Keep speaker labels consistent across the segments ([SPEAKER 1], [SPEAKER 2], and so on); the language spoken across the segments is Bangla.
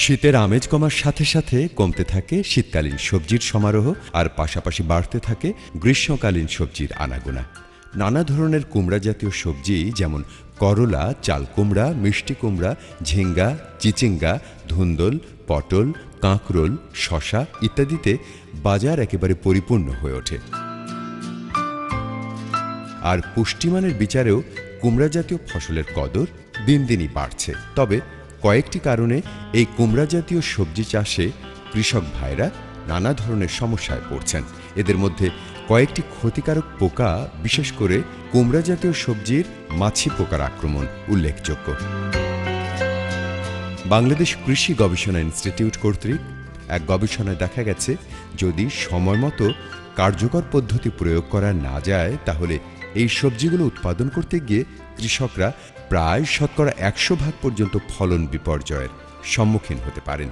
[SPEAKER 1] শীতের আমেজ কমার সাথে সাথে কমতে থাকে শীতকালীন সবজির সমারোহ, আর পাশাপাশি বাড়তে থাকে গ্রীষ্মকালীন সবজির আনাগোনা। নানা ধরনের কুমড়া জাতীয় সবজি যেমন করলা, চাল কুমড়া, মিষ্টি কুমড়া, ঝিঙ্গা, চিচিঙ্গা, ধুন্দল, পটল, কাঁকরোল, শশা ইত্যাদিতে বাজার একেবারে পরিপূর্ণ হয়ে ওঠে। আর পুষ্টিমানের বিচারেও কুমড়া জাতীয় ফসলের কদর দিন দিনই বাড়ছে। তবে কয়েকটি কারণে এই কুমড়া জাতীয় সবজি চাষে কৃষক ভাইরা নানা ধরনের সমস্যায় পড়ছেন। এদের মধ্যে কয়েকটি ক্ষতিকারক পোকা, বিশেষ করে কুমড়া জাতীয় সবজির মাছি পোকার আক্রমণ উল্লেখযোগ্য। বাংলাদেশ কৃষি গবেষণা ইনস্টিটিউট কর্তৃক এক গবেষণায় দেখা গেছে, যদি সময়মতো কার্যকর পদ্ধতি প্রয়োগ করা না যায় তাহলে এই সবজিগুলো উৎপাদন করতে গিয়ে কৃষকরা প্রায় শতকরা ১০০% পর্যন্ত ফলন বিপর্যয়ের সম্মুখীন হতে পারেন।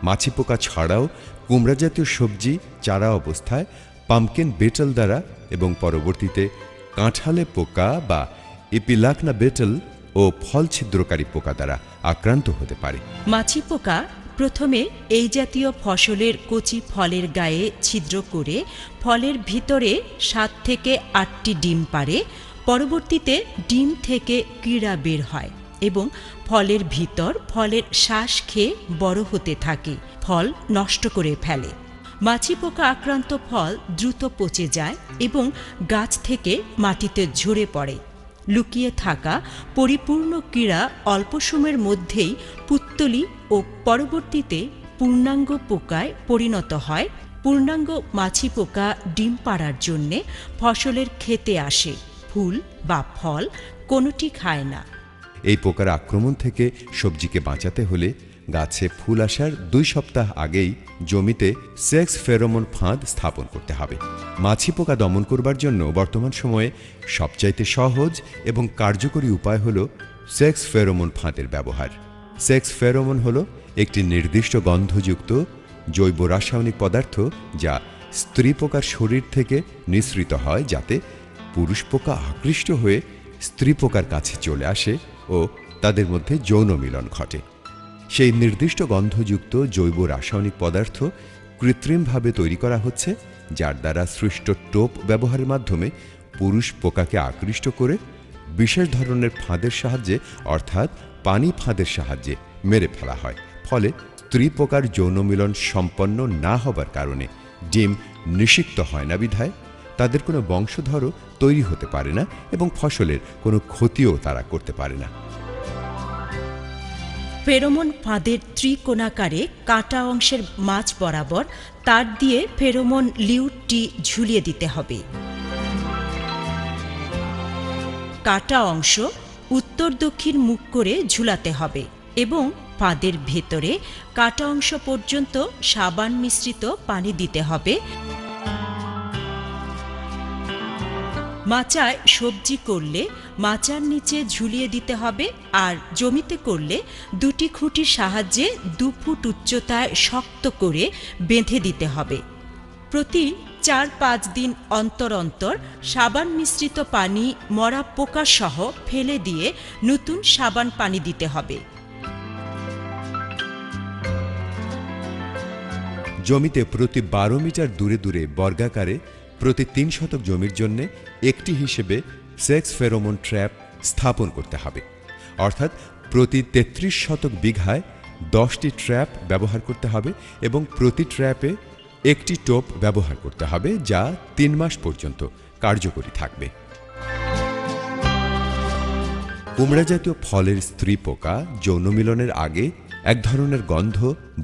[SPEAKER 1] মাছি পোকা ছাড়াও কুমড়া জাতীয় সবজি চারা অবস্থায় পাম্পকিন বেটল দ্বারা এবং পরবর্তীতে কাঁঠালে পোকা বা এপিলাকনা বেটল ও ফল ছিদ্রকারী পোকা দ্বারা আক্রান্ত হতে পারে।
[SPEAKER 2] মাছি পোকা প্রথমে এই জাতীয় ফসলের কচি ফলের গায়ে ছিদ্র করে ফলের ভিতরে ৭ থেকে ৮টি ডিম পাড়ে। পরবর্তীতে ডিম থেকে কীড়া বের হয় এবং ফলের ভিতর ফলের শ্বাস খেয়ে বড় হতে থাকে, ফল নষ্ট করে ফেলে। মাছি পোকা আক্রান্ত ফল দ্রুত পচে যায় এবং গাছ থেকে মাটিতে ঝরে পড়ে। লুকিয়ে থাকা পরিপূর্ণ কীড়া অল্প সময়ের মধ্যেই পুত্তলি ও পরবর্তীতে পূর্ণাঙ্গ পোকায় পরিণত হয়। পূর্ণাঙ্গ মাছি পোকা ডিম পাড়ার জন্যে ফসলের ক্ষেতে আসে, ফুল বা ফল কোনোটি খায় না।
[SPEAKER 1] এই পোকার আক্রমণ থেকে সবজিকে বাঁচাতে হলে গাছে ফুল আসার ২ সপ্তাহ আগেই জমিতে সেক্স ফেরোমন ফাঁদ স্থাপন করতে হবে। মাছি পোকা দমন করবার জন্য বর্তমান সময়ে সবচাইতে সহজ এবং কার্যকরী উপায় হল সেক্স ফেরোমন ফাঁদের ব্যবহার। সেক্স ফেরোমন হল একটি নির্দিষ্ট গন্ধযুক্ত জৈব রাসায়নিক পদার্থ যা স্ত্রী পোকার শরীর থেকে নিঃসৃত হয়, যাতে পুরুষ পোকা আকৃষ্ট হয়ে স্ত্রী পোকার কাছে চলে আসে ও তাদের মধ্যে যৌন মিলন ঘটে। সেই নির্দিষ্ট গন্ধযুক্ত জৈব রাসায়নিক পদার্থ কৃত্রিমভাবে তৈরি করা হচ্ছে, যার দ্বারা সৃষ্ট টোপ ব্যবহারের মাধ্যমে পুরুষ পোকাকে আকৃষ্ট করে বিশেষ ধরনের ফাঁদের সাহায্যে, অর্থাৎ পানি ফাঁদের সাহায্যে মেরে ফেলা হয়। ফলে স্ত্রী পোকার যৌন মিলন সম্পন্ন না হবার কারণে ডিম নিষিক্ত হয় না, বিধায় তাদের কোনো বংশধরও তৈরি হতে পারে না এবং ফসলের কোনো ক্ষতিও তারা করতে পারে না।
[SPEAKER 2] ফেরোমন ফাঁদের ত্রিকোণাকারে কাটা অংশের মাঝ বরাবর তার দিয়ে ফেরোমন লিউটটি ঝুলিয়ে দিতে হবে। কাটা অংশ উত্তর দক্ষিণ মুখ করে ঝুলাতে হবে এবং ফাঁদের ভেতরে কাটা অংশ পর্যন্ত সাবান মিশ্রিত পানি দিতে হবে। মাচায় সবজি করলে মাচার নিচে ঝুলিয়ে দিতে হবে, আর জমিতে করলে 2টি খুঁটির সাহায্যে 2 ফুট উচ্চতায় শক্ত করে বেঁধে দিতে হবে। প্রতি 4-5 দিন অন্তর অন্তর সাবান মিশ্রিত পানি মরা পোকা সহ ফেলে দিয়ে নতুন সাবান পানি দিতে হবে।
[SPEAKER 1] জমিতে প্রতি 12 মিটার দূরে দূরে বর্গাকারে প্রতি 3 শতক জমির জন্য একটি হিসেবে সেক্স ফেরোমন ট্র্যাপ স্থাপন করতে হবে। অর্থাৎ প্রতি 33 শতক বিঘায় 10টি ট্র্যাপ ব্যবহার করতে হবে এবং প্রতি ট্র্যাপে একটি টোপ ব্যবহার করতে হবে, যা 3 মাস পর্যন্ত কার্যকরী থাকবে। কুমড়া জাতীয় ফলের স্ত্রী পোকা যৌন মিলনের আগে এক ধরনের গন্ধ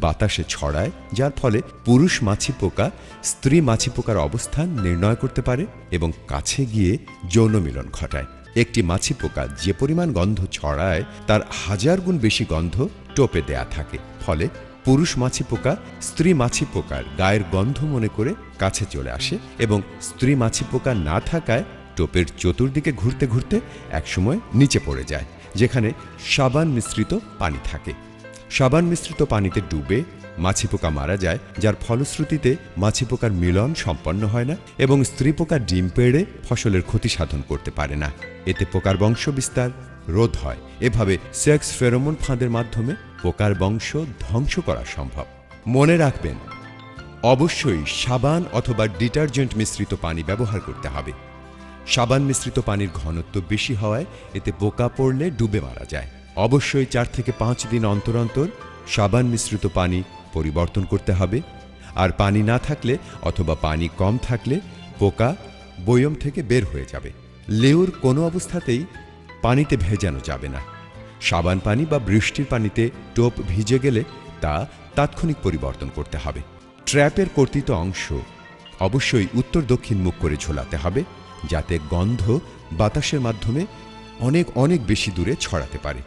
[SPEAKER 1] বাতাসে ছড়ায়, যার ফলে পুরুষ মাছি পোকা স্ত্রী মাছি পোকার অবস্থান নির্ণয় করতে পারে এবং কাছে গিয়ে যৌন মিলন ঘটায়। একটি মাছি পোকা যে পরিমাণ গন্ধ ছড়ায় তার 1000 গুণ বেশি গন্ধ টোপে দেয়া থাকে। ফলে পুরুষ মাছি পোকা স্ত্রী মাছি পোকার গায়ের গন্ধ মনে করে কাছে চলে আসে এবং স্ত্রী মাছি পোকা না থাকায় টোপের চতুর্দিকে ঘুরতে ঘুরতে একসময় নিচে পড়ে যায়, যেখানে সাবান মিশ্রিত পানি থাকে। সাবান মিশ্রিত পানিতে ডুবে মাছি পোকা মারা যায়, যার ফলশ্রুতিতে মাছি পোকার মিলন সম্পন্ন হয় না এবং স্ত্রী পোকা ডিম পেড়ে ফসলের ক্ষতি সাধন করতে পারে না। এতে পোকার বংশ বিস্তার রোধ হয়। এভাবে সেক্স ফেরোমন ফাঁদের মাধ্যমে পোকার বংশ ধ্বংস করা সম্ভব। মনে রাখবেন, অবশ্যই সাবান অথবা ডিটারজেন্ট মিশ্রিত পানি ব্যবহার করতে হবে। সাবান মিশ্রিত পানির ঘনত্ব বেশি হওয়ায় এতে পোকা পড়লে ডুবে মারা যায়। অবশ্যই 4 থেকে 5 দিন অন্তর অন্তর সাবান মিশ্রিত পানি পরিবর্তন করতে হবে। আর পানি না থাকলে অথবা পানি কম থাকলে পোকা বয়ম থেকে বের হয়ে যাবে। লেউর কোনো অবস্থাতেই পানিতে ভেজানো যাবে না। সাবান পানি বা বৃষ্টির পানিতে টোপ ভিজে গেলে তা তাৎক্ষণিক পরিবর্তন করতে হবে। ট্র্যাপের কর্তিত অংশ অবশ্যই উত্তর দক্ষিণ মুখ করে ঝোলাতে হবে, যাতে গন্ধ বাতাসের মাধ্যমে অনেক বেশি দূরে ছড়াতে পারে।